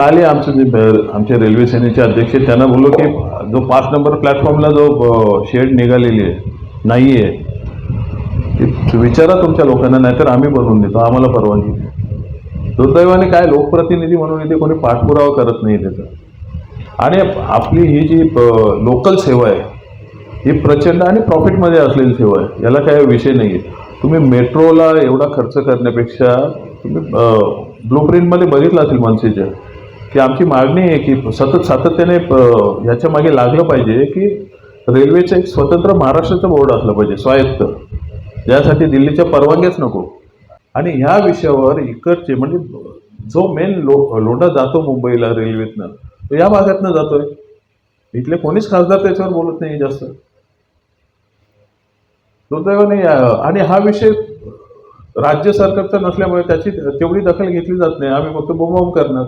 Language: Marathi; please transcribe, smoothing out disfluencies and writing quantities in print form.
आले आमचे रेल्वे सेनेचे अध्यक्ष, त्यांना बोललो की जो 5 नंबर प्लॅटफॉर्मला जो शेड निघालेली आहे नाही आहे, विचारा तुमच्या लोकांना, नाहीतर आम्ही बनवून देतो, आम्हाला परवानगी नाही. दुर्दैवाने काय लोकप्रतिनिधी म्हणून इथे कोणी पाठपुरावा करत नाही त्याचा. आणि आपली ही जी लोकल सेवा आहे ही प्रचंड आणि प्रॉफिटमध्ये असलेली सेवा आहे, याला काय विषय नाही आहे. तुम्ही मेट्रोला एवढा खर्च करण्यापेक्षा तुम्ही ब्लूप्रिंटमध्ये बघितलं असेल मनसेच्या की आमची मागणी आहे की सातत्याने याच्या मागे लागलं पाहिजे की रेल्वेचं एक स्वतंत्र महाराष्ट्राचं बोर्ड असलं पाहिजे, स्वायत्त, ज्यासाठी दिल्लीच्या परवानग्याच नको. आणि ह्या विषयावर इकडचे म्हणजे जो मेन लोंढा जातो मुंबईला रेल्वेतनं, तो या भागातनं जातोय. इथले कोणीच खासदार त्याच्यावर बोलत नाही जास्त, दुर्दैवाने. आणि हा विषय राज्य सरकारचा नसल्यामुळे त्याची तेवढी दखल घेतली जात नाही. आम्ही फक्त बोंबाबोंब करणार.